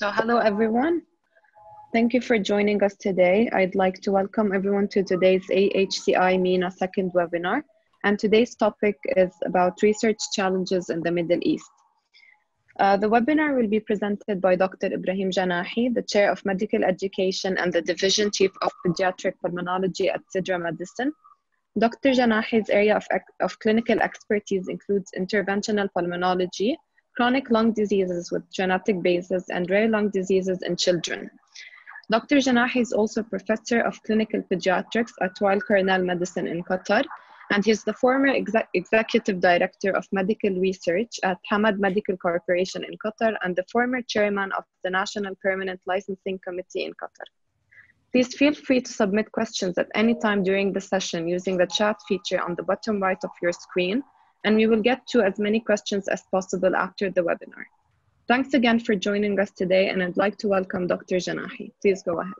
Hello everyone. Thank you for joining us today. I'd like to welcome everyone to today's AHCI MENA second webinar. And today's topic is about research challenges in the Middle East. The webinar will be presented by Dr. Ibrahim Janahi, the Chair of Medical Education and the Division Chief of Pediatric Pulmonology at Sidra Medicine. Dr. Janahi's area of clinical expertise includes interventional pulmonology, chronic lung diseases with genetic basis, and rare lung diseases in children. Dr. Janahi is also Professor of Clinical Pediatrics at Weill Cornell Medicine in Qatar, and he's the former Executive Director of Medical Research at Hamad Medical Corporation in Qatar and the former Chairman of the National Permanent Licensing Committee in Qatar. Please feel free to submit questions at any time during the session using the chat feature on the bottom right of your screen, and we will get to as many questions as possible after the webinar. Thanks again for joining us today, and I'd like to welcome Dr. Janahi. Please go ahead.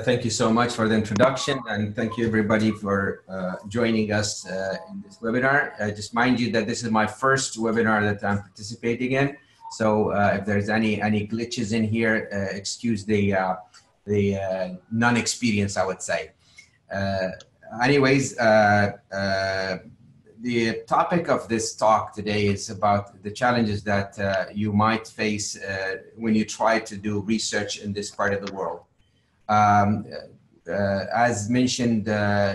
Thank you so much for the introduction, and thank you everybody for joining us in this webinar. Just mind you that this is my first webinar that I'm participating in, so if there's any glitches in here, excuse the non-experience, I would say. Anyways, the topic of this talk today is about the challenges that you might face when you try to do research in this part of the world. As mentioned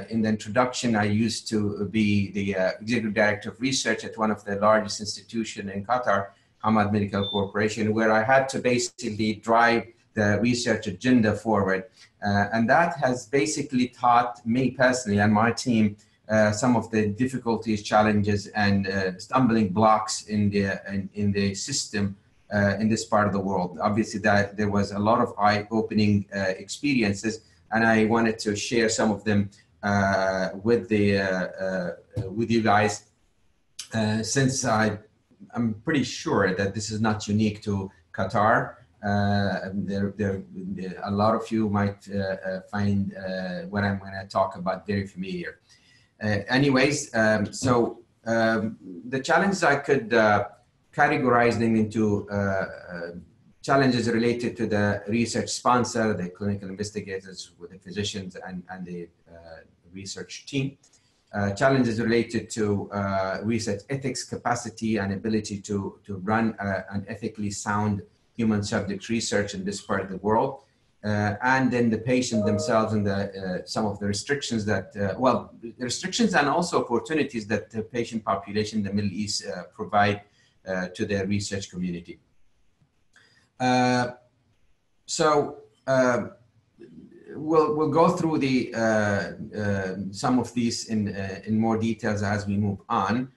in the introduction, I used to be the Executive Director of Research at one of the largest institutions in Qatar, Hamad Medical Corporation, where I had to basically drive the research agenda forward. And that has basically taught me personally and my team some of the difficulties, challenges, and stumbling blocks in the system in this part of the world. Obviously, that there was a lot of eye-opening experiences, and I wanted to share some of them with you guys. Since I'm pretty sure that this is not unique to Qatar. A lot of you might find what I'm going to talk about very familiar. Anyways, the challenges, I could categorize them into challenges related to the research sponsor, the clinical investigators, with the physicians and the research team. Challenges related to research ethics, capacity, and ability to run an ethically sound human subject research in this part of the world. And then the patient themselves and some of the restrictions that, restrictions and also opportunities that the patient population in the Middle East provide to the research community. We'll go through some of these in more details as we move on.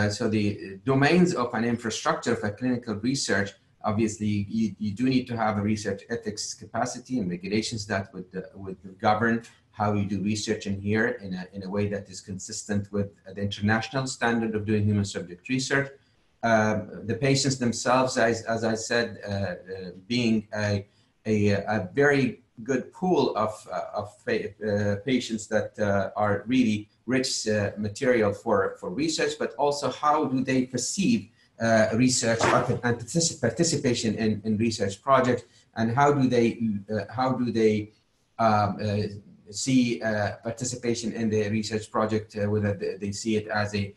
So the domains of an infrastructure for clinical research. Obviously, you do need to have a research ethics capacity and regulations that would govern how you do research in here in a way that is consistent with the international standard of doing human subject research. The patients themselves, as I said, being a very good pool of patients that are really rich material for research, but also how do they perceive research and participation in research projects, and how do they see participation in the research project, whether they see it as a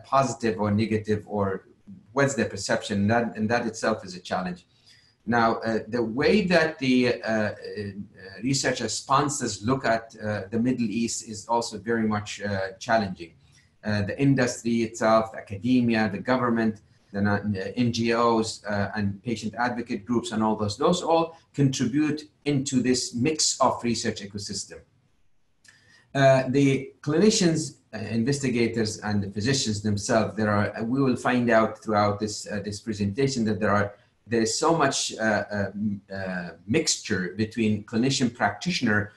positive or negative, or what's their perception, and that itself is a challenge. Now, the way that the researcher sponsors look at the Middle East is also very much challenging. The industry itself, the academia, the government, the NGOs, and patient advocate groups, and all those all contribute into this mix of research ecosystem. The clinicians, investigators, and the physicians themselves, we will find out throughout this presentation that there is so much mixture between clinician practitioner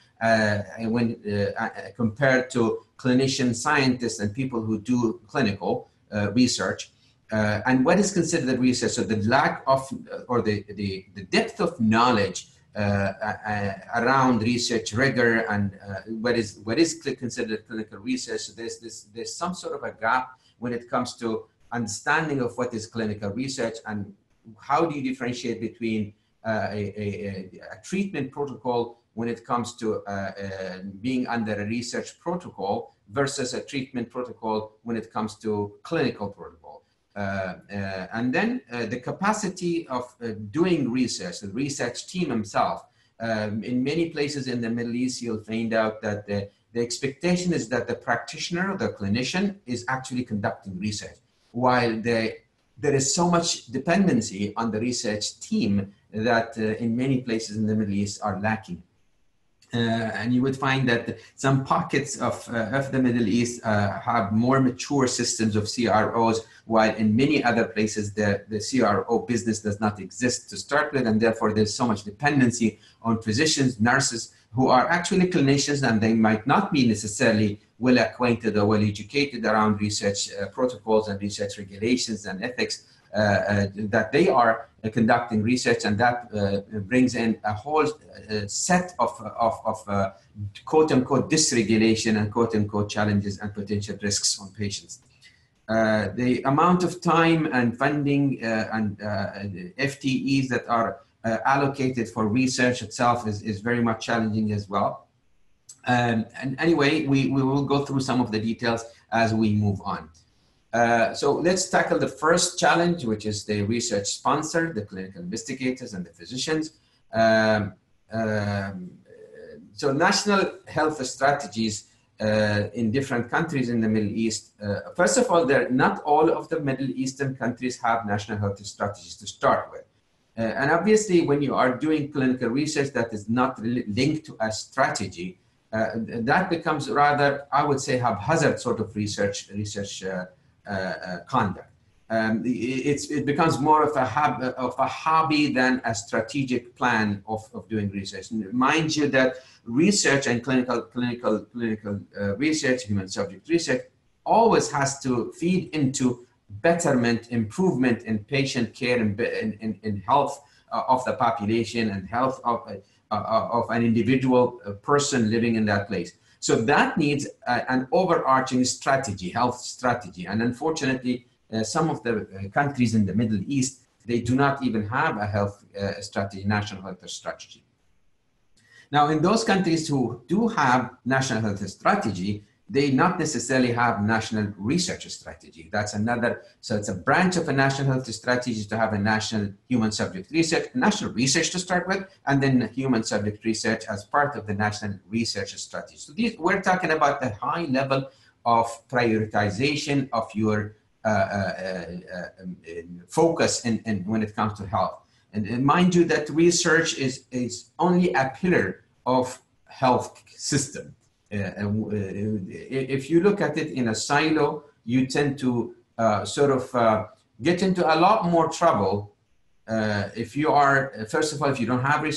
compared to clinician scientists and people who do clinical research, and what is considered research. So the lack of, or the depth of knowledge around research rigor and what is considered clinical research. So there's some sort of a gap when it comes to understanding of what is clinical research and how do you differentiate between a treatment protocol when it comes to being under a research protocol versus a treatment protocol when it comes to clinical protocol. And then the capacity of doing research, the research team himself. In many places in the Middle East, you'll find out that the expectation is that the practitioner, the clinician, is actually conducting research, while there is so much dependency on the research team that in many places in the Middle East are lacking. And you would find that some pockets of the Middle East have more mature systems of CROs, while in many other places the CRO business does not exist to start with, and therefore there's so much dependency on physicians, nurses, who are actually clinicians, and they might not be necessarily well acquainted or well educated around research protocols and research regulations and ethics, that they are conducting research, and that brings in a whole set of quote-unquote dysregulation and quote-unquote challenges and potential risks on patients. The amount of time and funding and FTEs that are allocated for research itself is very much challenging as well. And anyway, we will go through some of the details as we move on. So let's tackle the first challenge, which is the research sponsor, the clinical investigators and the physicians. So national health strategies in different countries in the Middle East. First of all, not all of the Middle Eastern countries have national health strategies to start with. And obviously, when you are doing clinical research that is not linked to a strategy, that becomes rather, I would say, haphazard sort of research conduct. It becomes more of a hobby than a strategic plan of doing research. And mind you that research and clinical research, human subject research, always has to feed into betterment, improvement in patient care and in health of the population and health of an individual person living in that place. So that needs an overarching strategy, health strategy. And unfortunately, some of the countries in the Middle East, they do not even have a health strategy, national health strategy. Now, in those countries who do have national health strategy, they not necessarily have national research strategy. That's another, so it's a branch of a national health strategy to have a national human subject research, national research to start with, and then human subject research as part of the national research strategy. So we're talking about the high level of prioritization of your focus when it comes to health. And mind you that research is only a pillar of health system. If you look at it in a silo, you tend to get into a lot more trouble if you are, first of all, if you don't have a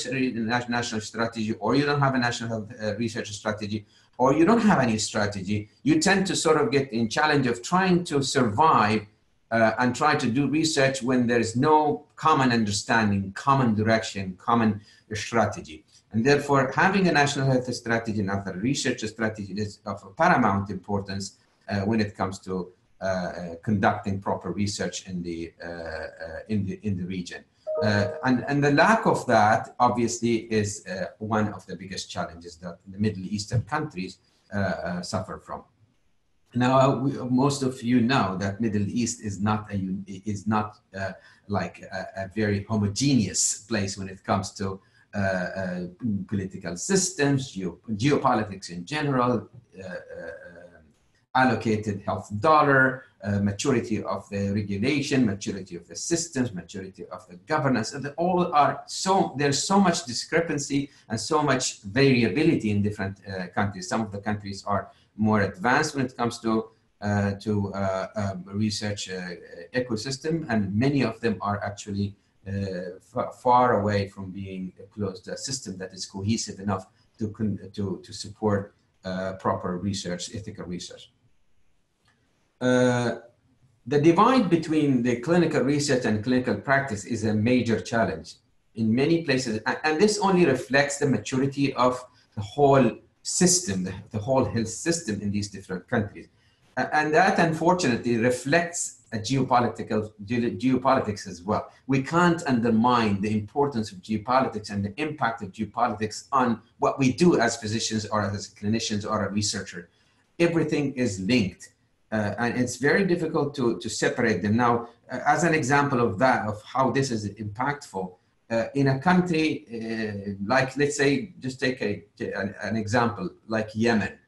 national strategy, or you don't have a national health research strategy, or you don't have any strategy, you tend to sort of get in challenge of trying to survive and try to do research when there's no common understanding, common direction, common strategy. And therefore, having a national health strategy and other research strategy is of paramount importance when it comes to conducting proper research in the region. And the lack of that, obviously, is one of the biggest challenges that the Middle Eastern countries suffer from. Now, most of you know that Middle East is not like a very homogeneous place when it comes to political systems, geopolitics in general, allocated health dollar, maturity of the regulation, maturity of the systems, maturity of the governance, and all are there's so much discrepancy and so much variability in different countries. Some of the countries are more advanced when it comes to research ecosystem, and many of them are actually far away from being close to a system that is cohesive enough to support proper research, ethical research. The divide between the clinical research and clinical practice is a major challenge in many places, and this only reflects the maturity of the whole system, the whole health system in these different countries. And that unfortunately reflects a geopolitics as well. We can't undermine the importance of geopolitics and the impact of geopolitics on what we do as physicians or as clinicians or a researcher. Everything is linked. And it's very difficult to separate them. Now, as an example of that, of how this is impactful, in a country like, let's say, just take an example, like Yemen.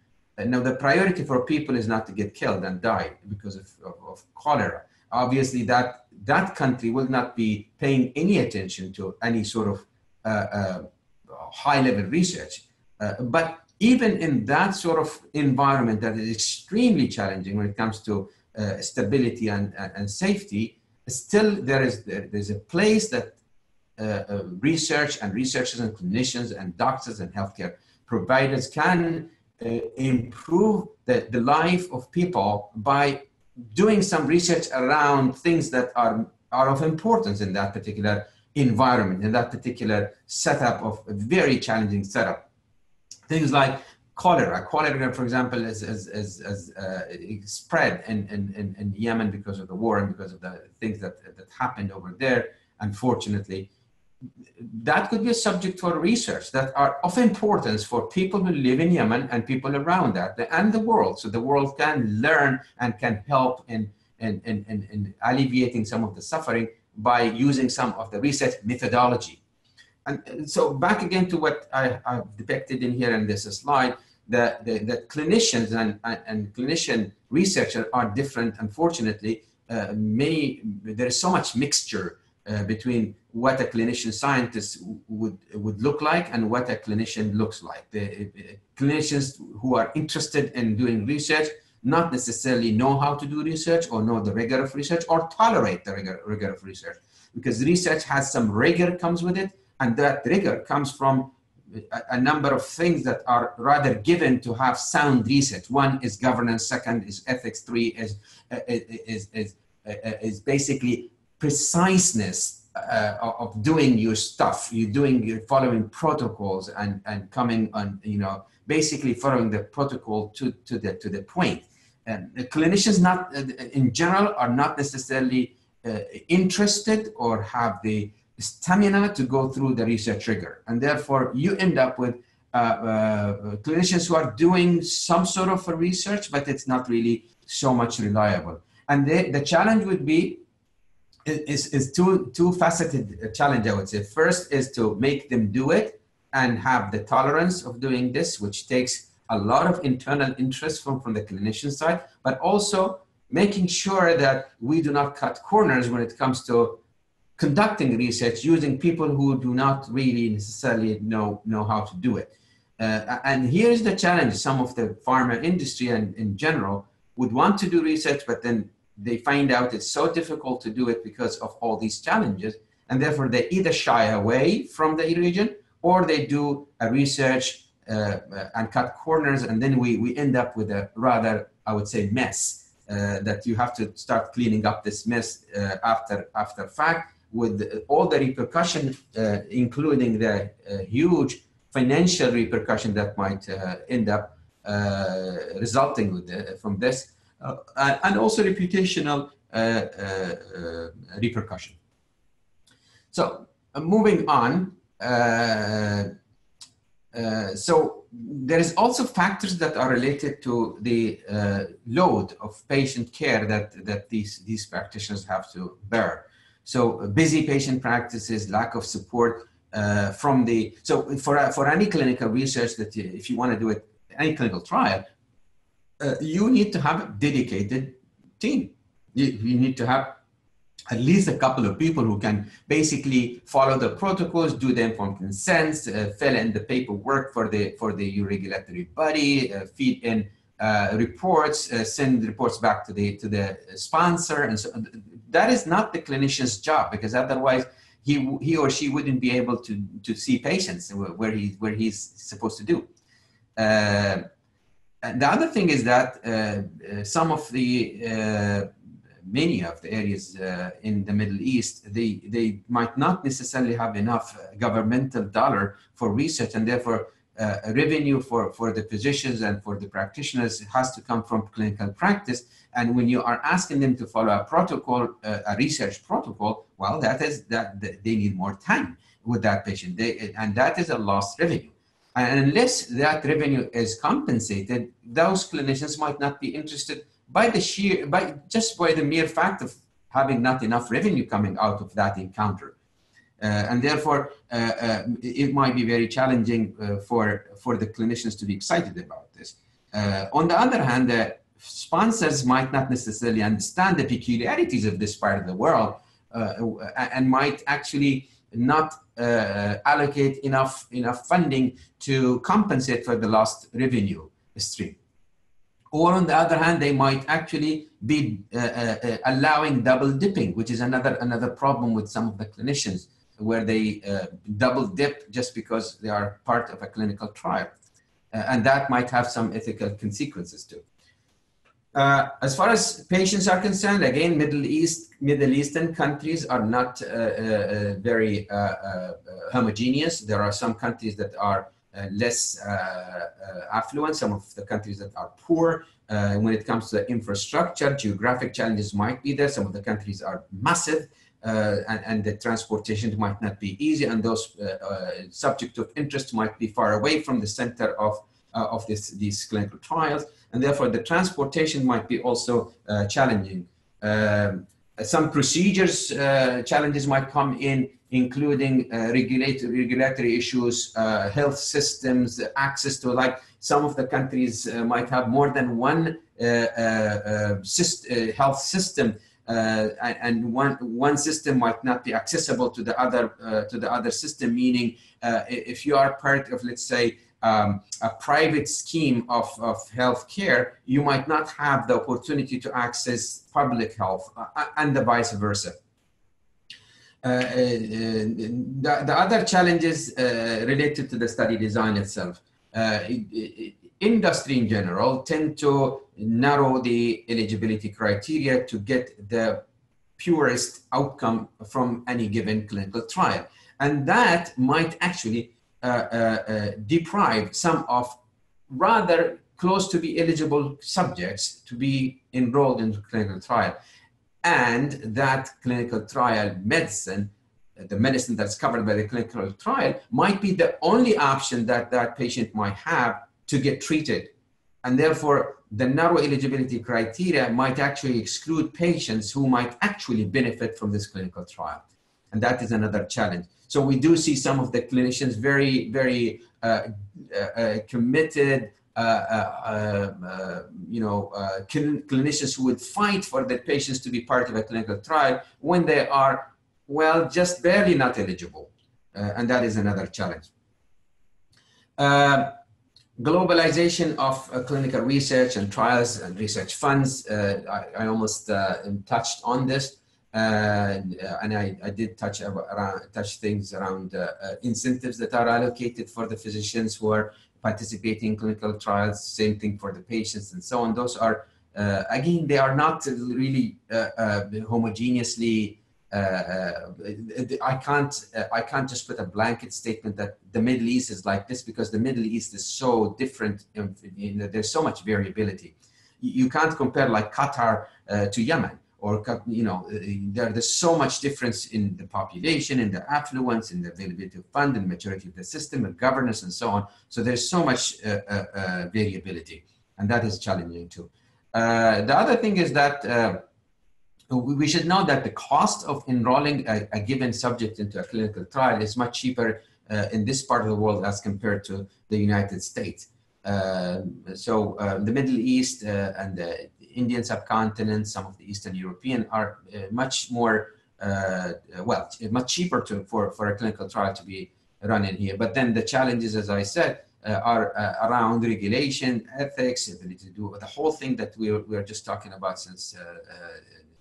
Now, the priority for people is not to get killed and die because of cholera. Obviously, that country will not be paying any attention to any sort of high-level research. But even in that sort of environment that is extremely challenging when it comes to stability and safety, still there's a place that research and researchers and clinicians and doctors and healthcare providers can improve the life of people by doing some research around things that are of importance in that particular environment, in that particular setup of a very challenging setup. Things like cholera. Cholera, for example, is spread in Yemen because of the war and because of the things that happened over there, unfortunately. That could be a subject for research that are of importance for people who live in Yemen and people around that and the world. So the world can learn and can help in alleviating some of the suffering by using some of the research methodology. And so back again to what I've depicted in here in this slide, that clinicians and clinician researchers are different. Unfortunately, there is so much mixture between what a clinician scientist would look like and what a clinician looks like. The clinicians who are interested in doing research not necessarily know how to do research or know the rigor of research or tolerate the rigor of research, because research has some rigor comes with it, and that rigor comes from a number of things that are rather given to have sound research. One is governance, second is ethics, three is basically preciseness of doing your stuff. You're following protocols and coming on, basically following the protocol to the point. And the clinicians in general are not necessarily interested or have the stamina to go through the research rigor. And therefore you end up with clinicians who are doing some sort of a research, but it's not really so much reliable. And the challenge would be, is two faceted challenge, I would say. First is to make them do it and have the tolerance of doing this, which takes a lot of internal interest from the clinician side, but also making sure that we do not cut corners when it comes to conducting research using people who do not really necessarily know how to do it. And here's the challenge. Some of the pharma industry and in general would want to do research, but then they find out it's so difficult to do it because of all these challenges. And therefore they either shy away from the region or they do a research and cut corners. And then we end up with a rather, I would say, mess that you have to start cleaning up this mess after fact, with all the repercussion, including the huge financial repercussion that might end up resulting from this, and also reputational repercussion. So moving on, so there is also factors that are related to the load of patient care that these practitioners have to bear. So busy patient practices, lack of support so for any clinical research that if you want to do it, any clinical trial, you need to have a dedicated team. You need to have at least a couple of people who can basically follow the protocols, do the informed consents, fill in the paperwork for the regulatory body, feed in reports, send reports back to the sponsor, and so that is not the clinician's job, because otherwise he or she wouldn't be able to see patients where he's supposed to do. And the other thing is that many of the areas in the Middle East, they might not necessarily have enough governmental dollar for research, and therefore revenue for the physicians and for the practitioners has to come from clinical practice. And when you are asking them to follow a protocol, a research protocol, well, that they need more time with that patient, and that is a lost revenue. And unless that revenue is compensated, those clinicians might not be interested by the mere fact of having not enough revenue coming out of that encounter. And therefore, it might be very challenging for the clinicians to be excited about this. On the other hand, sponsors might not necessarily understand the peculiarities of this part of the world and might actually not allocate enough funding to compensate for the lost revenue stream. Or on the other hand, they might actually be allowing double dipping, which is another problem with some of the clinicians, where they double dip just because they are part of a clinical trial. And that might have some ethical consequences too. As far as patients are concerned, again, Middle Eastern countries are not very homogeneous. There are some countries that are less affluent, some of the countries that are poor. When it comes to infrastructure, geographic challenges might be there. Some of the countries are massive, and the transportation might not be easy, and those subject of interest might be far away from the center of these clinical trials, and therefore the transportation might be also challenging. Some procedures challenges might come in, including regulatory issues, health systems, access to, like some of the countries might have more than one health system, and one system might not be accessible to the other system. Meaning, if you are part of, let's say, a private scheme of healthcare, you might not have the opportunity to access public health, and the vice versa. The other challenges related to the study design itself. Industry in general tend to narrow the eligibility criteria to get the purest outcome from any given clinical trial. And that might actually deprive some of rather close to be eligible subjects to be enrolled in the clinical trial. And that clinical trial medicine, the medicine that's covered by the clinical trial, might be the only option that that patient might have to get treated. And therefore, the narrow eligibility criteria might actually exclude patients who might actually benefit from this clinical trial. And that is another challenge. So we do see some of the clinicians very, very committed, clinicians who would fight for their patients to be part of a clinical trial when they are, well, just barely not eligible. And that is another challenge. Globalization of clinical research and trials and research funds. I almost touched on this. And I did touch things around incentives that are allocated for the physicians who are participating in clinical trials, same thing for the patients and so on. Those are, again, they are not really homogeneously, I can't just put a blanket statement that the Middle East is like this, because the Middle East is so different. There's so much variability. You can't compare like Qatar to Yemen. Or, there's so much difference in the population, in the affluence, in the availability of fund, and maturity of the system, and governance, and so on. So there's so much variability, and that is challenging too. The other thing is that we should know that the cost of enrolling a given subject into a clinical trial is much cheaper in this part of the world as compared to the United States. The Middle East and the Indian subcontinent, some of the Eastern European are much more, much cheaper for a clinical trial to be run in here. But then the challenges, as I said, are around regulation, ethics, ability to do the whole thing that we were just talking about since a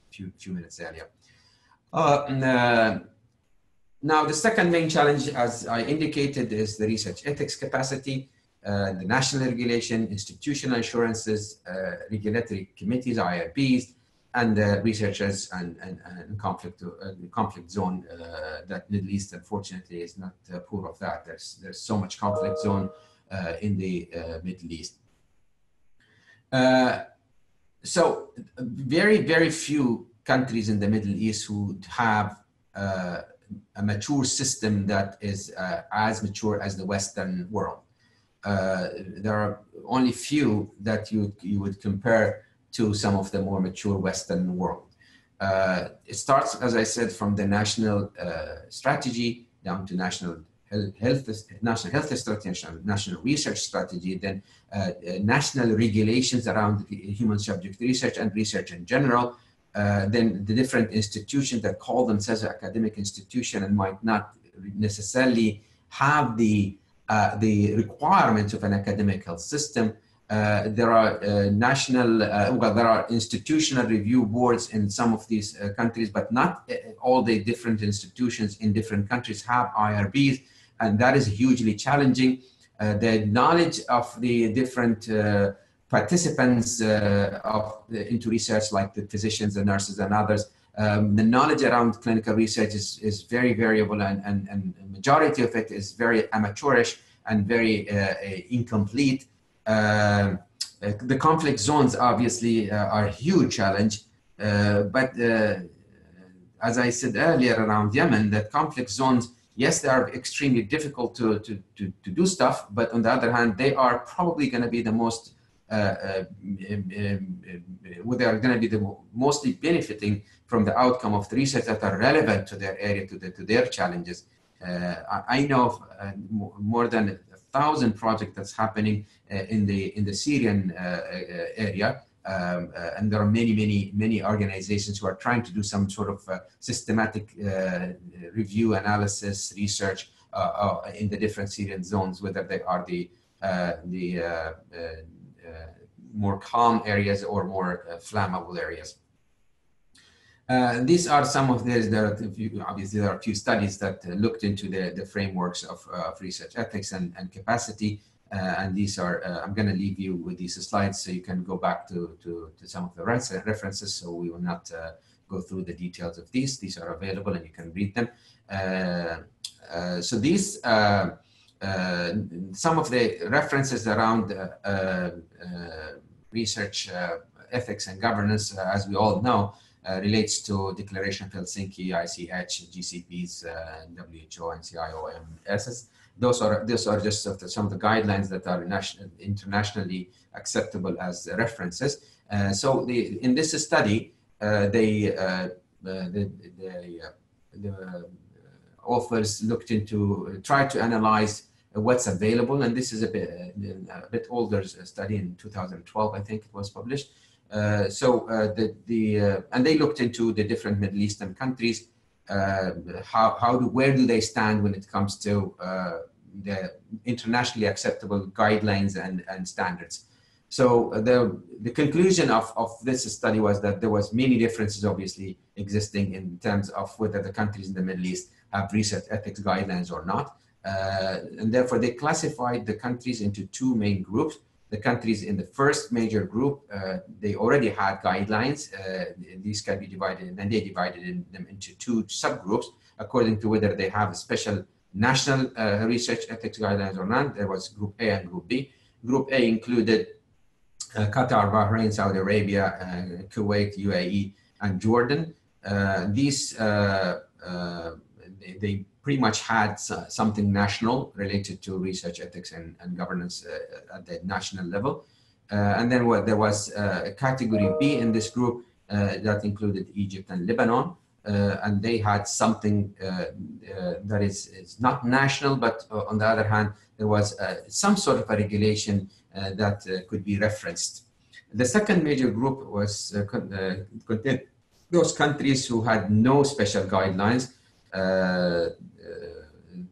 few minutes earlier. Now, the second main challenge, as I indicated, is the research ethics capacity. The national regulation, institutional assurances, regulatory committees, IRBs, and researchers and conflict zone. That Middle East, unfortunately, is not poor of that. There's so much conflict zone in the Middle East. So very few countries in the Middle East would have a mature system that is as mature as the Western world. There are only few that you would compare to some of the more mature Western world. It starts, as I said, from the national strategy down to national health strategy, national research strategy, then national regulations around human subject research and research in general, then the different institutions that call themselves academic institution and might not necessarily have the requirements of an academic system. There are there are institutional review boards in some of these countries, but not all the different institutions in different countries have IRBs, and that is hugely challenging. The knowledge of the different participants into research, like the physicians and nurses and others, the knowledge around clinical research is very variable, and majority of it is very amateurish and very incomplete. The conflict zones obviously are a huge challenge, but as I said earlier around Yemen, that conflict zones, yes, they are extremely difficult to do stuff, but on the other hand, they are probably going to be the most they are going to be the mostly benefiting from the outcome of the research that are relevant to their area, to their challenges. I know of more than 1,000 projects that's happening in the Syrian area, and there are many organizations who are trying to do some sort of systematic review, analysis, research in the different Syrian zones, whether they are the more calm areas or more flammable areas. These are some of these. Obviously, there are a few studies that looked into the frameworks of research ethics and capacity. And these are, I'm going to leave you with these slides so you can go back to some of the references. So we will not go through the details of these. These are available and you can read them. So these, some of the references around research ethics and governance, as we all know, relates to Declaration of Helsinki, ICH, GCPs, WHO, NCI, OMS. Those are just some of the guidelines that are internationally acceptable as references. So in this study, the authors looked into, tried to analyze what's available, and this is a bit older study in 2012, I think it was published. And they looked into the different Middle Eastern countries. Where do they stand when it comes to the internationally acceptable guidelines and standards? So the conclusion of this study was that there was many differences obviously existing in terms of whether the countries in the Middle East have research ethics guidelines or not. And therefore they classified the countries into two main groups. The countries in the first major group, they already had guidelines. These can be divided, and they divided them into two subgroups according to whether they have a special national research ethics guidelines or not. There was Group A and Group B. Group A included Qatar, Bahrain, Saudi Arabia, Kuwait, UAE, and Jordan. They pretty much had something national related to research ethics and governance at the national level. And then there was a category B in this group that included Egypt and Lebanon. And they had something that is not national, but on the other hand, there was some sort of a regulation that could be referenced. The second major group was contained those countries who had no special guidelines.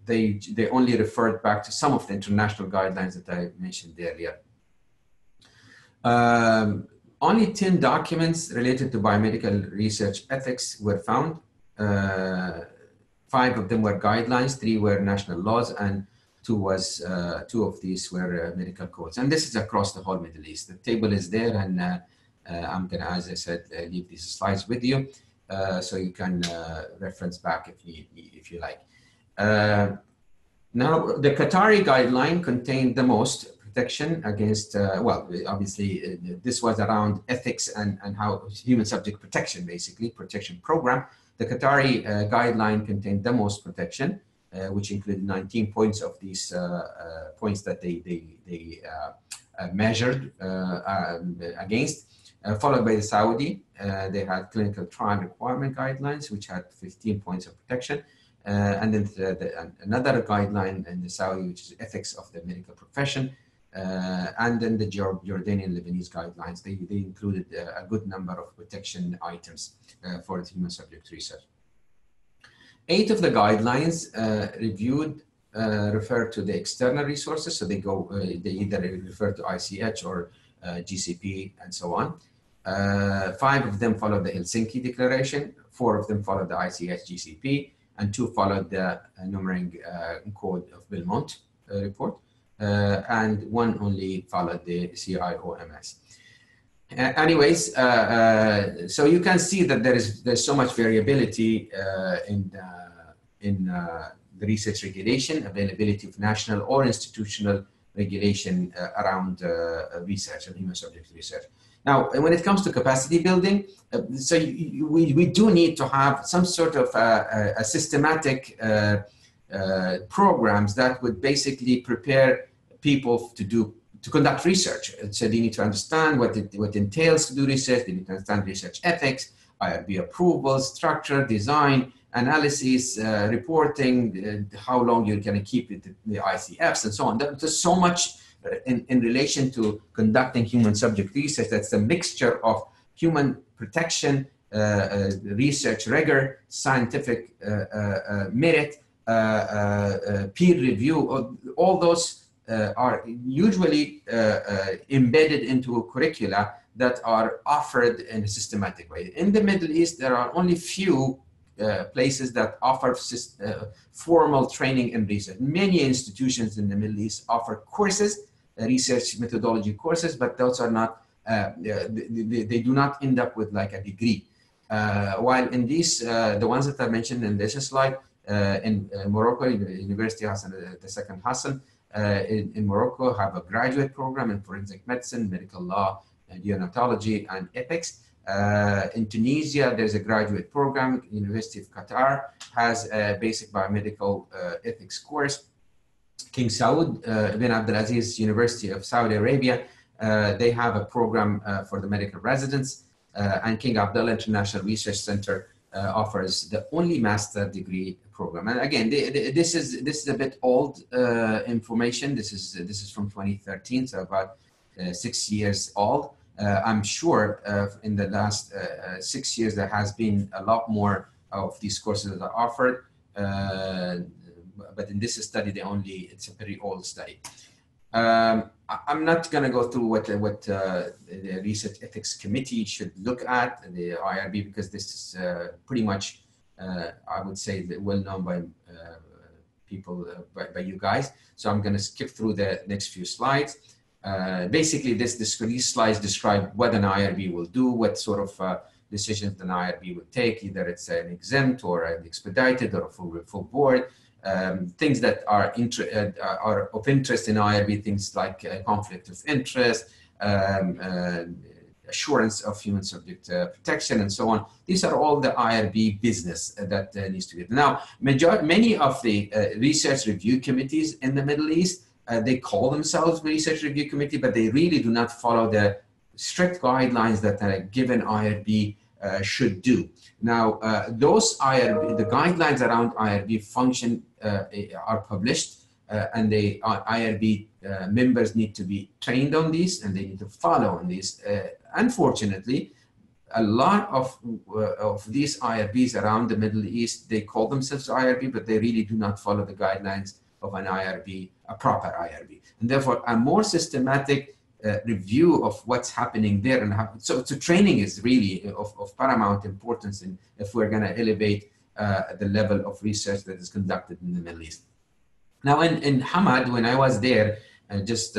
They only referred back to some of the international guidelines that I mentioned earlier. Only 10 documents related to biomedical research ethics were found. 5 of them were guidelines, 3 were national laws, and 2 of these were medical codes. And this is across the whole Middle East. The table is there, and I'm going to, as I said, leave these slides with you so you can reference back if you like. Now, the Qatari guideline contained the most protection against, well, obviously, this was around ethics and how human subject protection, basically, protection program. The Qatari guideline contained the most protection, which included 19 points of these points that they measured against, followed by the Saudi. They had clinical trial requirement guidelines, which had 15 points of protection. And then another guideline in the Saudi, which is ethics of the medical profession. And then the Jordanian Lebanese guidelines, they included a good number of protection items for the human subject research. 8 of the guidelines reviewed refer to the external resources. So they either refer to ICH or GCP and so on. 5 of them followed the Helsinki Declaration, 4 of them followed the ICH GCP, and 2 followed the numbering code of Belmont report, and 1 only followed the CIOMS. Anyways, so you can see that there's so much variability in the research regulation, availability of national or institutional regulation around research and human subject research. Now, when it comes to capacity building, so we do need to have some sort of a systematic programs that would basically prepare people to conduct research. So they need to understand what entails to do research. They need to understand research ethics, IRB approval, structure, design, analysis, reporting, how long you're going to keep it, the ICFs and so on. There's so much in relation to conducting human subject research. That's a mixture of human protection, research rigor, scientific merit, peer review. All those are usually embedded into curricula that are offered in a systematic way. In the Middle East, there are only few places that offer formal training in research. Many institutions in the Middle East offer courses, research methodology courses, but those are not, they do not end up with like a degree. While in these, the ones that I mentioned in this slide, in Morocco, University Hassan II Hassan, in Morocco have a graduate program in forensic medicine, medical law, neonatology, and ethics. In Tunisia, there's a graduate program. University of Qatar has a basic biomedical ethics course. King Saud bin Abdulaziz University of Saudi Arabia, they have a program for the medical residents. And King Abdullah International Research Center offers the only master degree program. And again, this is a bit old information. This is from 2013, so about 6 years old. I'm sure in the last 6 years there has been a lot more of these courses that are offered, but in this study it's a very old study. I'm not going to go through what the Research Ethics Committee should look at, the IRB, because this is pretty much, I would say, well known by people, by you guys. So I'm going to skip through the next few slides. Basically, these slides describe what an IRB will do, what sort of decisions an IRB would take, either it's an exempt or an expedited or a full board. Things that are of interest in IRB, things like conflict of interest, assurance of human subject protection, and so on. These are all the IRB business that needs to be. Now, many of the research review committees in the Middle East, they call themselves research review committee, but they really do not follow the strict guidelines that a given IRB should do. Now, those IRB, the guidelines around IRB function are published, and the IRB members need to be trained on these, and they need to follow on these. Unfortunately, a lot of these IRBs around the Middle East, they call themselves IRB, but they really do not follow the guidelines of an IRB, a proper IRB. And therefore, a more systematic review of what's happening there, and so training is really of paramount importance if we're going to elevate the level of research that is conducted in the Middle East. Now, in Hamad, when I was there, I just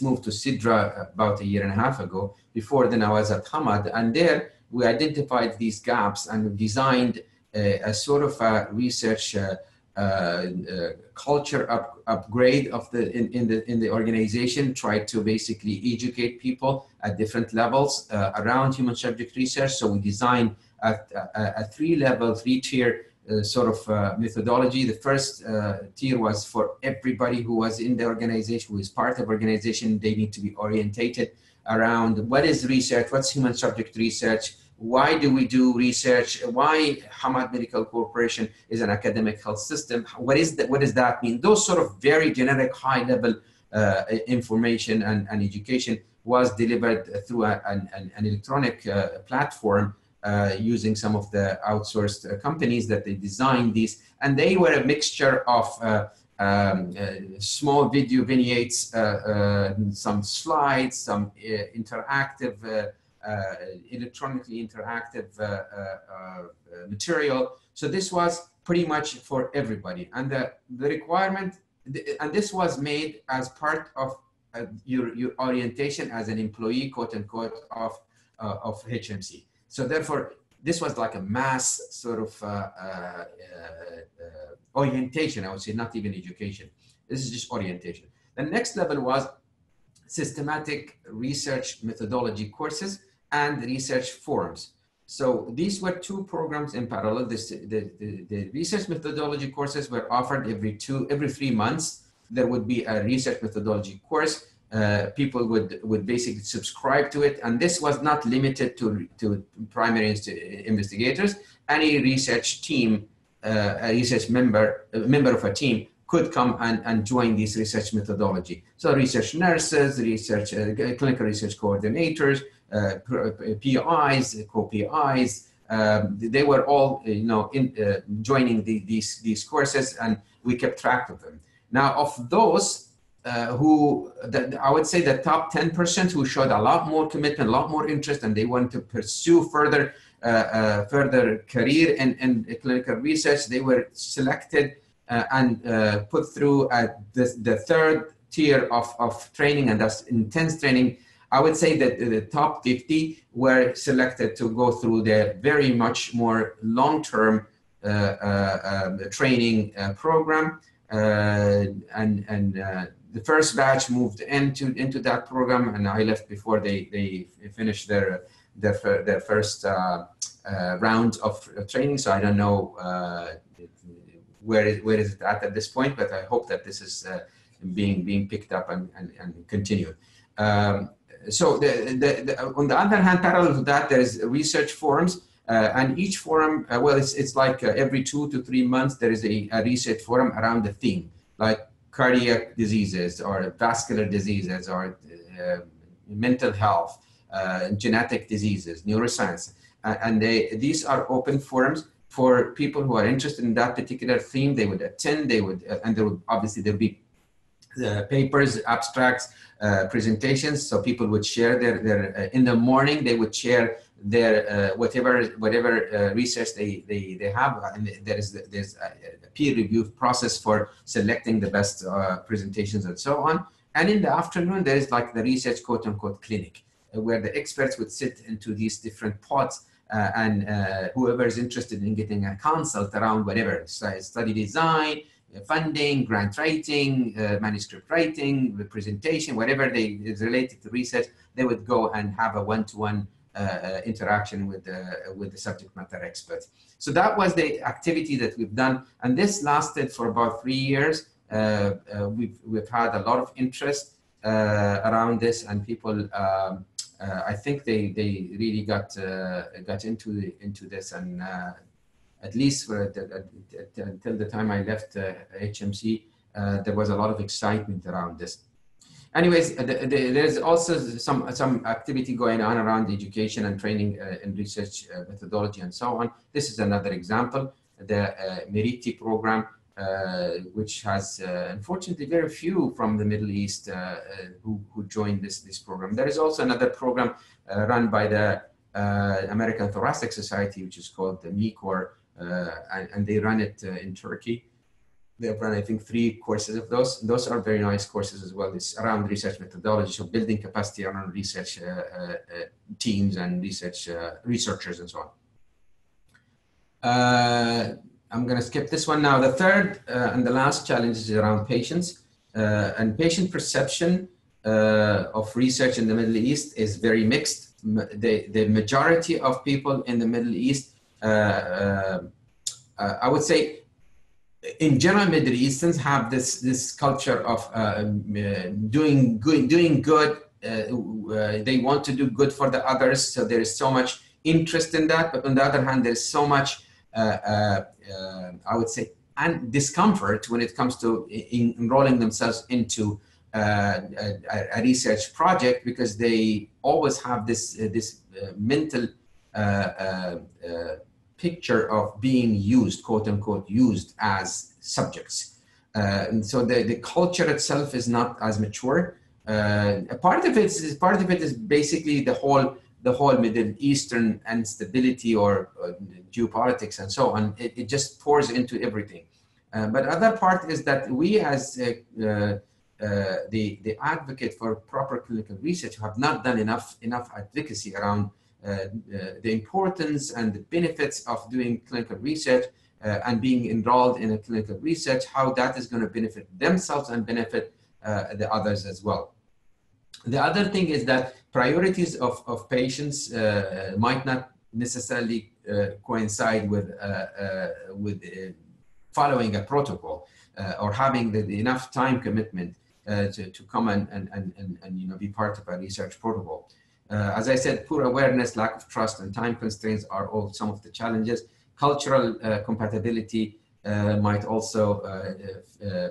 moved to Sidra about 1.5 years ago. Before then, I was at Hamad, and there we identified these gaps and designed a sort of a research culture upgrade of in the organization, try to basically educate people at different levels around human subject research. So we designed a three-tier sort of methodology. The first tier was for everybody who was in the organization, who is part of organization. They need to be orientated around what is research, what's human subject research, why do we do research, why Hamad Medical Corporation is an academic health system, what is that, what does that mean? Those sort of very generic high level information and education was delivered through an electronic platform using some of the outsourced companies that they designed these, and they were a mixture of small video vignettes, some slides, some interactive, electronically interactive material. So this was pretty much for everybody, and the requirement, and this was made as part of your orientation as an employee, quote unquote, of HMC. So therefore, this was like a mass sort of orientation, I would say, not even education. This is just orientation. The next level was systematic research methodology courses and research forums. So these were two programs in parallel. The research methodology courses were offered every 3 months. There would be a research methodology course. People would basically subscribe to it, and this was not limited to primary investigators. Any research team, a research member of a team could come and join this research methodology. So research nurses, research clinical research coordinators, PIs, co-PIs, they were all joining these courses, and we kept track of them. Now, of those I would say the top 10% who showed a lot more commitment, a lot more interest, and they want to pursue further career in clinical research, they were selected and put through the third tier of training, and that's intense training. I would say that the top 50 were selected to go through the very much more long-term training program, the first batch moved into that program, and I left before they finished their first round of training. So I don't know where is it at this point, but I hope that this is being picked up and continued. So on the other hand, parallel to that, there is research forums, and each forum, well, it's like every 2 to 3 months there is a research forum around the theme, like cardiac diseases or vascular diseases or mental health, genetic diseases, neuroscience, and these are open forums for people who are interested in that particular theme. They would attend, and there would obviously there'll be papers, abstracts, presentations. So people would share their in the morning they would share their whatever research they have, and there's a peer review process for selecting the best presentations and so on. And in the afternoon there is like the research quote unquote clinic, where the experts would sit into these different pods, and whoever is interested in getting a consult around whatever, study design, funding, grant writing, manuscript writing, the presentation, whatever is related to research, they would go and have a one-to-one interaction with the subject matter experts. So that was the activity that we've done, and this lasted for about 3 years. We've had a lot of interest around this, and people, I think they really got into this, and at least until the time I left HMC, there was a lot of excitement around this. Anyways, there's also some activity going on around education and training and research methodology and so on. This is another example, the Meriti program, which has unfortunately very few from the Middle East who joined this program. There is also another program run by the American Thoracic Society, which is called the MECOR, and they run it in Turkey. They've run, I think, 3 courses of those. Those are very nice courses as well. It's around research methodology, so building capacity around research teams and researchers and so on. I'm going to skip this one now. The third and the last challenge is around patients and patient perception of research in the Middle East is very mixed. The majority of people in the Middle East, I would say, in general, Middle Easterns have this culture of doing good. They want to do good for the others, so there is so much interest in that. But on the other hand, there's so much, I would say, and discomfort when it comes to enrolling themselves into a research project, because they always have this mental picture of being used, quote unquote, used as subjects. And so the culture itself is not as mature. A part of it is basically the whole Middle Eastern instability or geopolitics and so on. It just pours into everything. But other part is that we as the advocate for proper clinical research have not done enough advocacy around the importance and the benefits of doing clinical research and being enrolled in a clinical research, how that is going to benefit themselves and benefit the others as well. The other thing is that priorities of patients might not necessarily coincide with following a protocol or having enough time commitment to come and be part of a research protocol. As I said, poor awareness, lack of trust, and time constraints are all some of the challenges. Cultural compatibility might also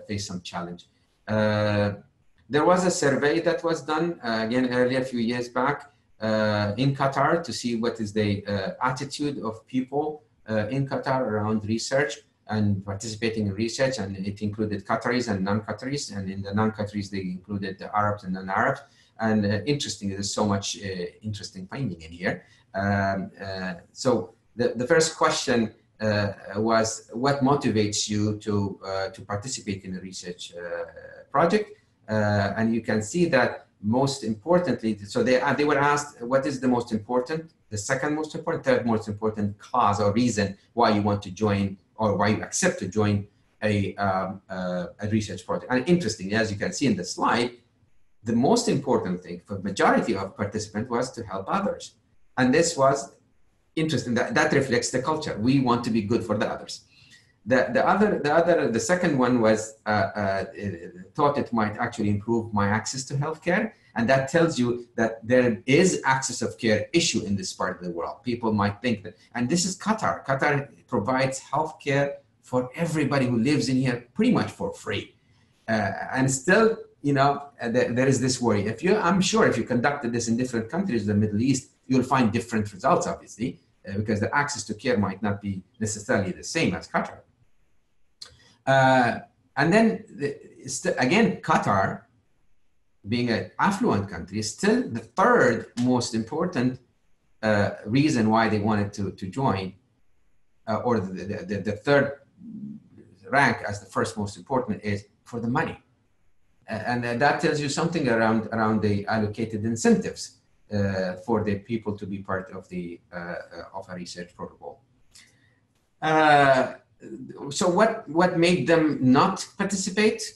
face some challenge. There was a survey that was done again earlier, a few years back, in Qatar to see what is the attitude of people in Qatar around research and participating in research, and it included Qataris and non-Qataris, and in the non-Qataris they included the Arabs and non-Arabs. And interesting, there's so much interesting finding in here. So the first question was, what motivates you to participate in a research project? And you can see that most importantly, so they were asked, what is the most important, the second most important, third most important cause or reason why you want to join or why you accept to join a research project. And interestingly, as you can see in the slide, the most important thing for majority of participants was to help others. And this was interesting, that reflects the culture. We want to be good for the others. The second one was thought it might actually improve my access to healthcare. And that tells you that there is access of care issue in this part of the world. People might think that, and this is Qatar. Qatar provides healthcare for everybody who lives in here pretty much for free. And still, there is this worry. I'm sure if you conducted this in different countries in the Middle East, you'll find different results, obviously, because the access to care might not be necessarily the same as Qatar. And then, again, Qatar, being an affluent country, is still the third most important reason why they wanted to join, or the third rank as the first most important is for the money. And that tells you something around the allocated incentives for the people to be part of of a research protocol. So what made them not participate?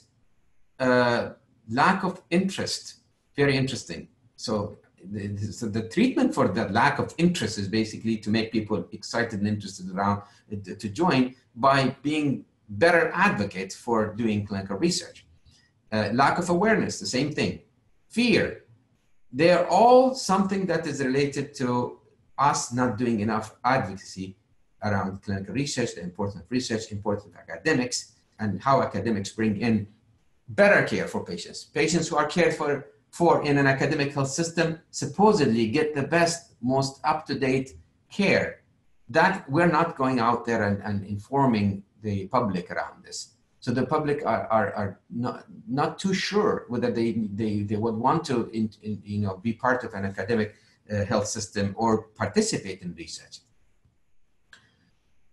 Lack of interest. Very interesting. So the treatment for that lack of interest is basically to make people excited and interested around to join by being better advocates for doing clinical research. Lack of awareness, the same thing. Fear. They're all something that is related to us not doing enough advocacy around clinical research, the importance of research, importance of academics, and how academics bring in better care for patients. Patients who are cared for in an academic health system supposedly get the best, most up-to-date care. That we're not going out there and informing the public around this. So the public are not too sure whether they would want to be part of an academic health system or participate in research.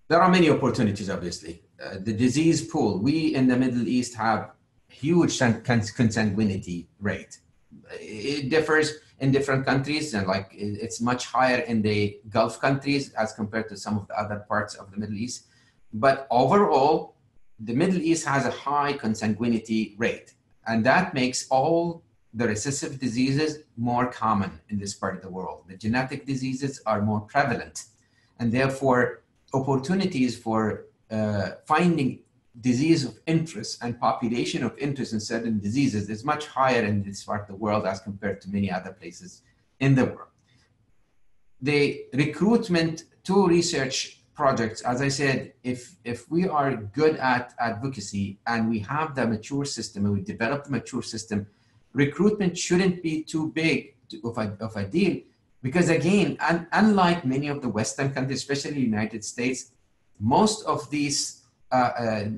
There are many opportunities, obviously. The disease pool, we in the Middle East have huge consanguinity rate. It differs in different countries, and it's much higher in the Gulf countries as compared to some of the other parts of the Middle East. But overall, the Middle East has a high consanguinity rate, and that makes all the recessive diseases more common in this part of the world. The genetic diseases are more prevalent, and therefore opportunities for finding disease of interest and population of interest in certain diseases is much higher in this part of the world as compared to many other places in the world. The recruitment to research projects, as I said, if we are good at advocacy and we have the mature system and we develop the mature system, recruitment shouldn't be too big of a deal, because again, unlike many of the Western countries, especially the United States, most of these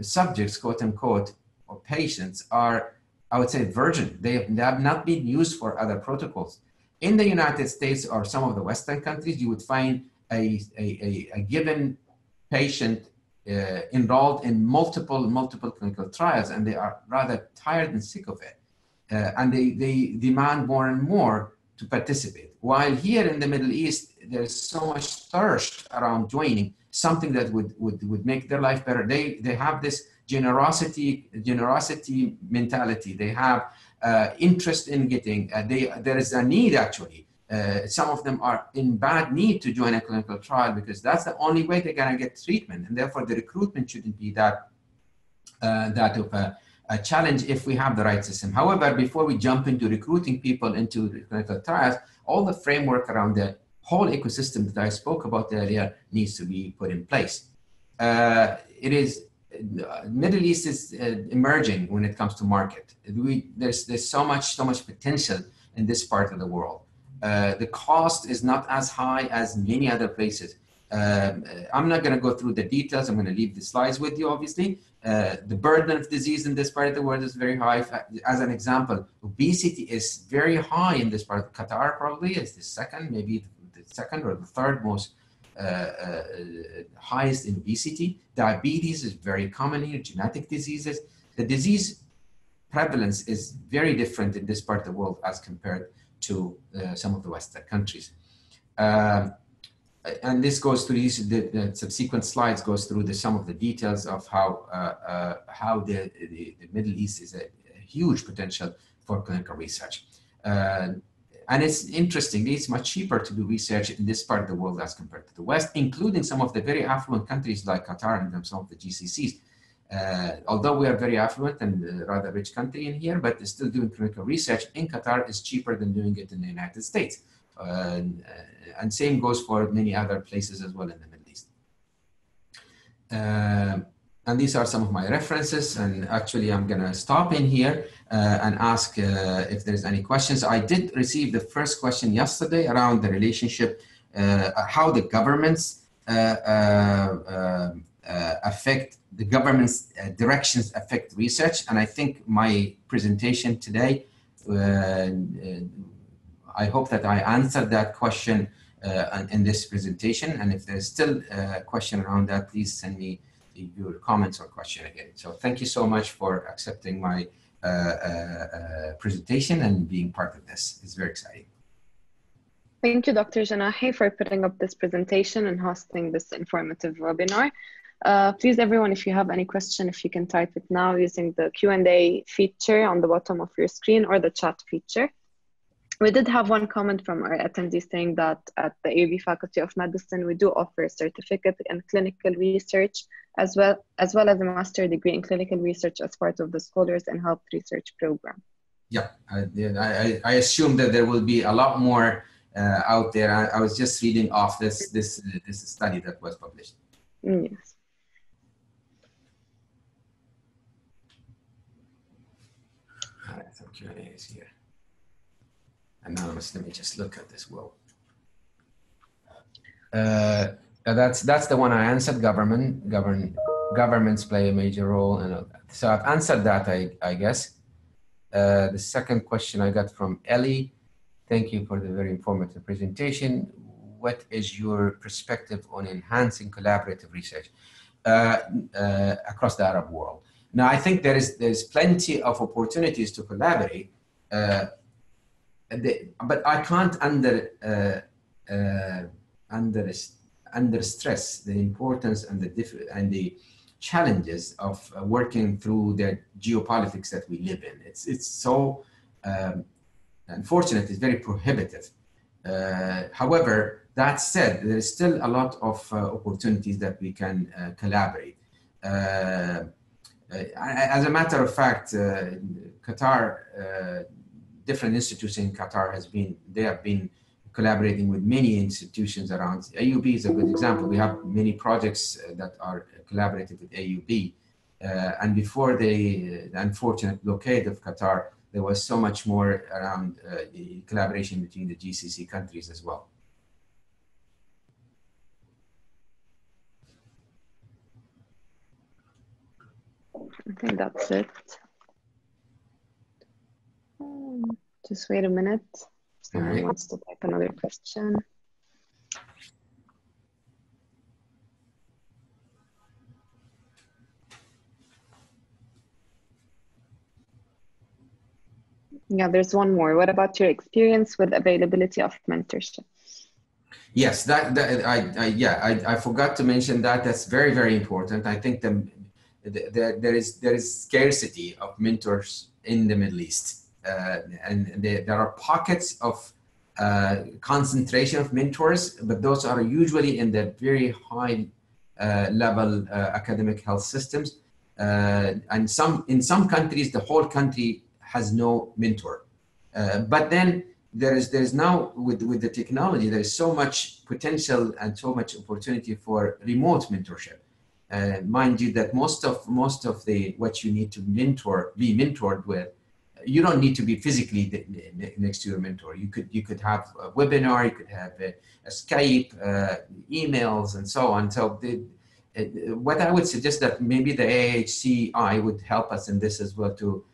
subjects, quote unquote, or patients are, I would say, virgin. They have not been used for other protocols. In the United States or some of the Western countries, you would find a given patient enrolled in multiple clinical trials, and they are rather tired and sick of it. And they demand more and more to participate. While here in the Middle East, there's so much thirst around joining something that would make their life better. They have this generosity mentality. They have interest in getting, there is a need actually. Some of them are in bad need to join a clinical trial because that's the only way they're gonna get treatment. And therefore the recruitment shouldn't be that of a challenge if we have the right system. However, before we jump into recruiting people into the clinical trials, all the framework around the whole ecosystem that I spoke about earlier needs to be put in place. Middle East is emerging when it comes to market. There's so much potential in this part of the world. The cost is not as high as many other places. I'm not going to go through the details. I'm going to leave the slides with you, obviously. The burden of disease in this part of the world is very high. As an example, obesity is very high in this part. Qatar probably is the second, maybe the second or the third most highest in obesity. Diabetes is very common here, genetic diseases. The disease prevalence is very different in this part of the world as compared to some of the Western countries. And this goes through the subsequent slides goes through some of the details of how the Middle East is a huge potential for clinical research. And it's interestingly, it's much cheaper to do research in this part of the world as compared to the West, including some of the very affluent countries like Qatar and some of the GCCs. Although we are very affluent and rather rich country in here, but still doing clinical research in Qatar is cheaper than doing it in the United States. And same goes for many other places as well in the Middle East. And these are some of my references. And actually, I'm going to stop in here and ask if there's any questions. I did receive the first question yesterday around the relationship, how the governments affect the government's directions affect research. And I think my presentation today, I hope that I answered that question in this presentation. And if there's still a question around that, please send me your comments or question again. So thank you so much for accepting my presentation and being part of this. It's very exciting. Thank you, Dr. Janahi, for putting up this presentation and hosting this informative webinar. Please, everyone, if you have any question, if you can type it now using the Q&A feature on the bottom of your screen or the chat feature. We did have one comment from our attendee saying that at the AUB Faculty of Medicine, we do offer a certificate in clinical research as well as a master degree in clinical research as part of the Scholars in Health Research program. Yeah, I assume that there will be a lot more out there. I was just reading off this study that was published. Yes. All right, so Q&A is here. Anonymous, let me just look at this. Well, that's the one I answered. Governments play a major role, and so I've answered that. I guess. The second question I got from Ellie. Thank you for the very informative presentation. What is your perspective on enhancing collaborative research across the Arab world? Now, I think there's plenty of opportunities to collaborate. But I can't under stress the importance and the challenges of working through the geopolitics that we live in. It's so unfortunate, it's very prohibitive. However, that said, there is still a lot of opportunities that we can collaborate. As a matter of fact, Qatar, different institutions in Qatar they have been collaborating with many institutions around. AUB is a good example. We have many projects that are collaborated with AUB. And before the unfortunate blockade of Qatar, there was so much more around the collaboration between the GCC countries as well. I think that's it. Just wait a minute. Someone wants to type another question. Yeah, there's one more. What about your experience with availability of mentorship? Yes, I forgot to mention that. That's very, very important. I think there is scarcity of mentors in the Middle East, and there are pockets of concentration of mentors, but those are usually in the very high level academic health systems, and in some countries the whole country has no mentor, but then there's now with the technology there is so much potential and so much opportunity for remote mentorship. Mind you that most of the what you need to be mentored with, you don't need to be physically next to your mentor. You could have a webinar, you could have a Skype, emails, and so on. So what I would suggest that maybe the AHCI would help us in this as well to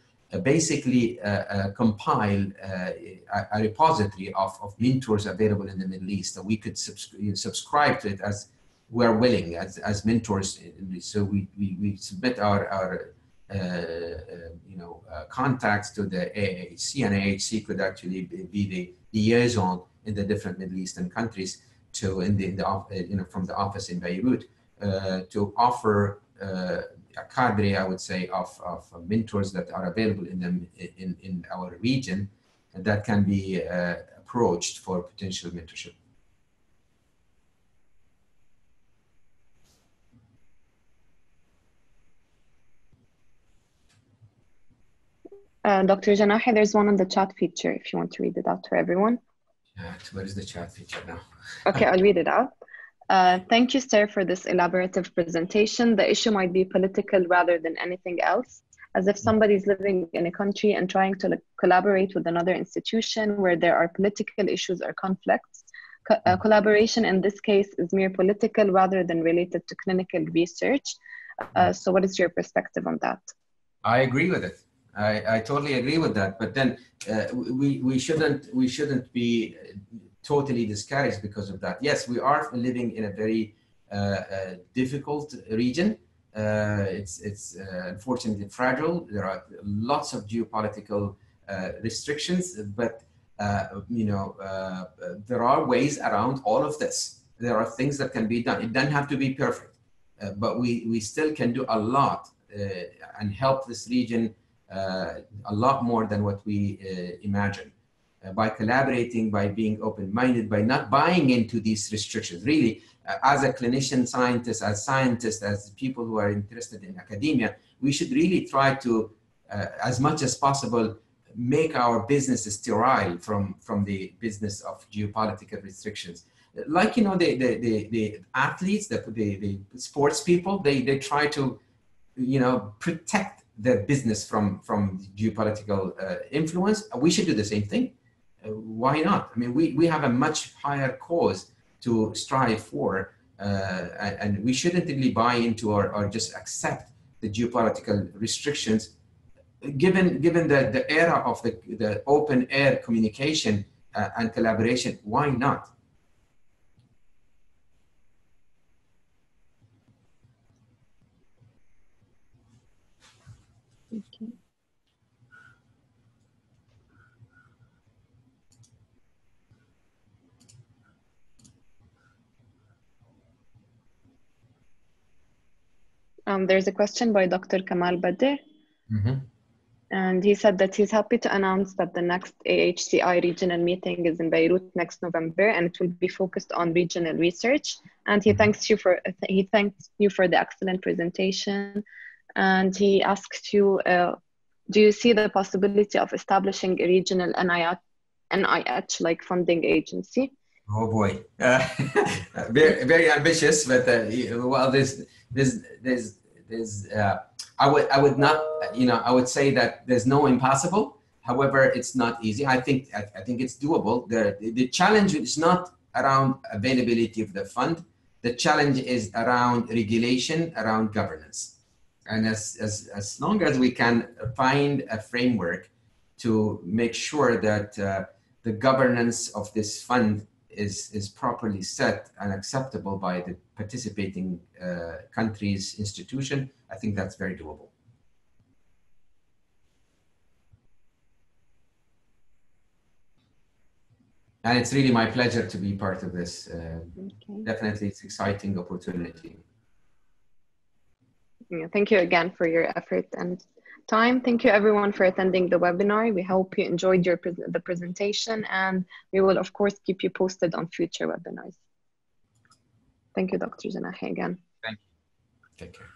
basically compile a repository of mentors available in the Middle East, that we could subscribe to it as we're willing as mentors. So we submit our contacts to the AHC, and AHC could actually be the liaison in the different Middle Eastern countries to from the office in Beirut to offer a cadre, I would say, of mentors that are available in our region, and that can be approached for potential mentorship. Dr. Janahi, there's one on the chat feature if you want to read it out for everyone. Where is the chat feature now? Okay, I'll read it out. Thank you, sir, for this elaborative presentation. The issue might be political rather than anything else, as if somebody's living in a country and trying to collaborate with another institution where there are political issues or conflicts. Collaboration in this case is mere political rather than related to clinical research. So what is your perspective on that? I agree with it. I totally agree with that. But then we shouldn't be totally discouraged because of that. Yes, we are living in a very difficult region. It's unfortunately fragile. There are lots of geopolitical restrictions, but there are ways around all of this. There are things that can be done. It doesn't have to be perfect, but we still can do a lot and help this region a lot more than what we imagine. By collaborating, by being open-minded, by not buying into these restrictions. Really, as a clinician scientist, as scientists, as people who are interested in academia, we should really try to, as much as possible, make our business sterile from the business of geopolitical restrictions. Like, the athletes, the sports people, they try to, protect their business from geopolitical influence. We should do the same thing. Why not? I mean, we have a much higher cause to strive for, and we shouldn't really buy into or just accept the geopolitical restrictions. Given the era of the open air communication and collaboration, why not? Okay. There's a question by Dr. Kamal Badr. Mm-hmm. And he said that he's happy to announce that the next AHCI regional meeting is in Beirut next November, and it will be focused on regional research. And he thanks you for the excellent presentation. And he asked you, do you see the possibility of establishing a regional NIH like funding agency? Oh boy, very very ambitious, but well, there's I would not, I would say that there's no impossible. However, it's not easy. I think it's doable. The challenge is not around availability of the fund. The challenge is around regulation, around governance, and as long as we can find a framework to make sure that the governance of this fund is properly set and acceptable by the participating country's institution, I think that's very doable. And it's really my pleasure to be part of this. Okay. Definitely, it's an exciting opportunity. Yeah, thank you again for your effort and time. Thank you everyone for attending the webinar. We hope you enjoyed the presentation, and we will of course keep you posted on future webinars. Thank you, Dr. Janahi, again. Thank you. Take care.